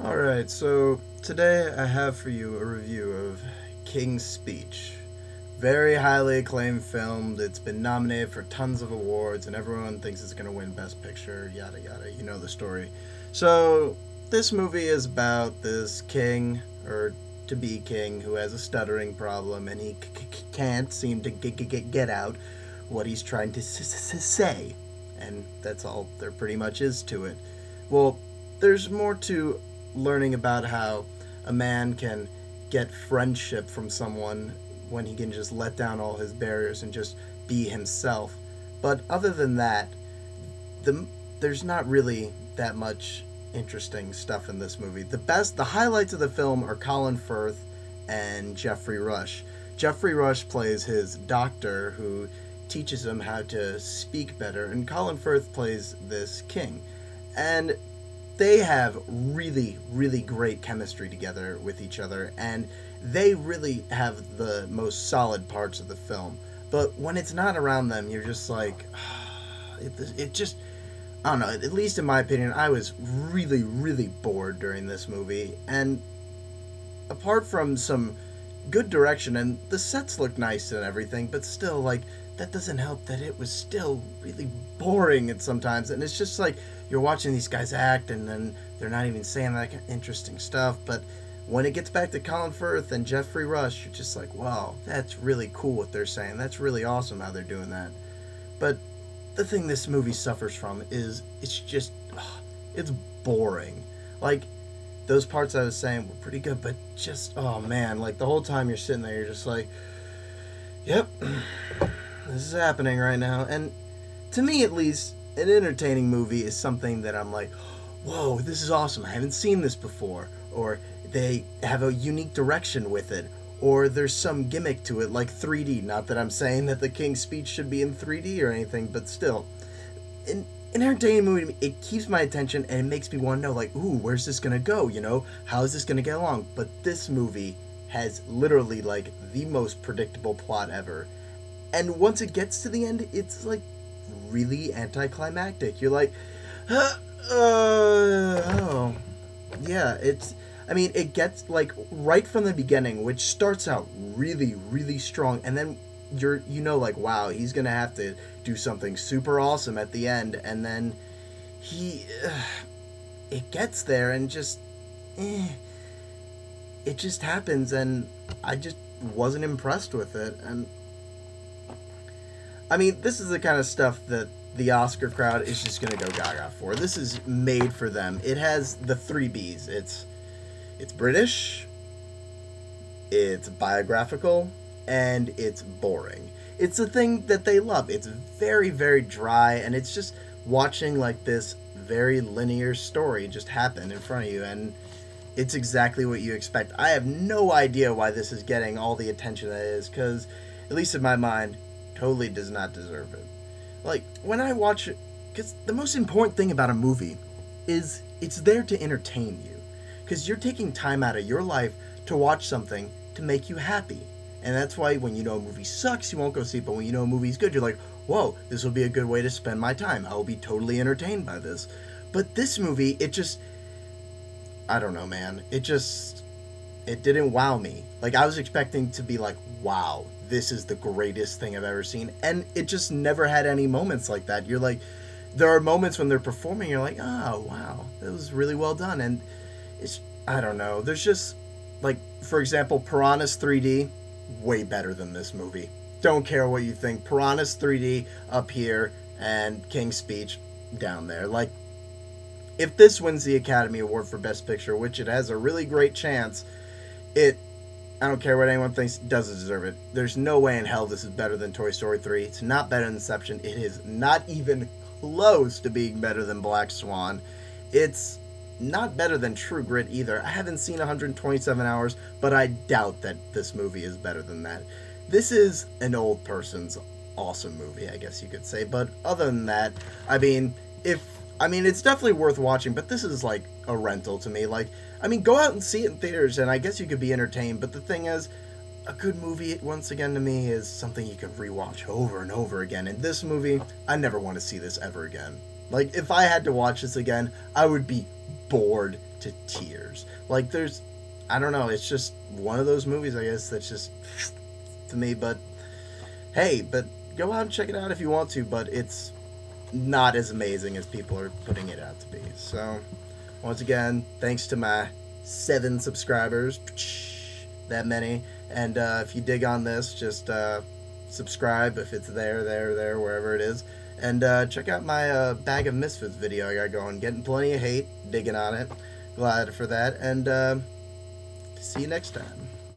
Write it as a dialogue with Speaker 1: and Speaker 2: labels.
Speaker 1: Alright, so today I have for you a review of King's Speech. Very highly acclaimed film. It's been nominated for tons of awards, and everyone thinks it's going to win Best Picture, yada yada. You know the story. So, this movie is about this king, or to be king, who has a stuttering problem, and he can't seem to get out what he's trying to say. And that's all there pretty much is to it. Well, there's more to learning about how a man can get friendship from someone when he can just let down all his barriers and just be himself. But other than that, there's not really that much interesting stuff in this movie. The highlights of the film are Colin Firth and Jeffrey Rush. Jeffrey Rush plays his doctor who teaches him how to speak better, and Colin Firth plays this king. And they have really, really great chemistry together with each other, and they really have the most solid parts of the film. But when it's not around them, you're just like, it just, I don't know, at least in my opinion, I was really, really bored during this movie. And apart from some good direction, and the sets look nice and everything, but still, like, that doesn't help that it was still really boring at sometimes. And it's just like you're watching these guys act, and then they're not even saying that interesting stuff. But when it gets back to Colin Firth and Jeffrey Rush, you're just like, wow, that's really cool what they're saying. That's really awesome how they're doing that. But the thing this movie suffers from is it's just, it's boring. Like, those parts I was saying were pretty good, but just, oh man, like the whole time you're sitting there, you're just like, yep, this is happening right now. And to me, at least, an entertaining movie is something that I'm like, whoa, this is awesome. I haven't seen this before. Or they have a unique direction with it. Or there's some gimmick to it, like 3D. Not that I'm saying that the King's Speech should be in 3D or anything, but still. An entertaining movie, it keeps my attention and it makes me want to know, like, ooh, where's this going to go, you know? How is this going to get along? But this movie has literally, like, the most predictable plot ever. And once it gets to the end, it's, like, really anticlimactic. You're like, oh. Yeah, I mean, it gets, like, right from the beginning, which starts out really, really strong, and then you know, like, wow, he's gonna have to do something super awesome at the end, and then it gets there, and just, it just happens, and I just wasn't impressed with it, and I mean, this is the kind of stuff that the Oscar crowd is just gonna go gaga for. This is made for them. It has the three B's. It's British, it's biographical, and it's boring. It's a thing that they love. It's very, very dry, and it's just watching like this very linear story just happen in front of you, and it's exactly what you expect. I have no idea why this is getting all the attention that it is, because, at least in my mind, totally does not deserve it. Like, when I watch it, because the most important thing about a movie is it's there to entertain you. Because you're taking time out of your life to watch something to make you happy. And that's why when you know a movie sucks, you won't go see it. But when you know a movie's good, you're like, whoa, this will be a good way to spend my time. I will be totally entertained by this. But this movie, it just, I don't know, man. It didn't wow me. Like, I was expecting to be like, wow, this is the greatest thing I've ever seen. And it just never had any moments like that. You're like, there are moments when they're performing, you're like, oh, wow, that was really well done. And it's, I don't know, there's just, like, for example, Piranha's 3D, way better than this movie. Don't care what you think. Piranha's 3D up here, and King's Speech down there. Like, if this wins the Academy Award for Best Picture, which it has a really great chance, I don't care what anyone thinks, doesn't deserve it. There's no way in hell this is better than Toy Story 3. It's not better than Inception. It is not even close to being better than Black Swan. It's not better than True Grit either. I haven't seen 127 Hours, but I doubt that this movie is better than that. This is an old person's awesome movie, I guess you could say. But other than that, I mean, it's definitely worth watching, but this is like a rental to me. Like, I mean, go out and see it in theaters, and I guess you could be entertained, but the thing is, a good movie, once again, to me, is something you can rewatch over and over again. And this movie, I never want to see this ever again. Like, if I had to watch this again, I would be bored to tears. Like, I don't know, it's just one of those movies, I guess, that's just to me. But hey, but go out and check it out if you want to, but it's not as amazing as people are putting it out to be. So, once again, thanks to my 7 subscribers, that many. And if you dig on this, just subscribe if it's there, wherever it is. And check out my Bag of Misfits video I got going. Getting plenty of hate, digging on it. Glad for that. And see you next time.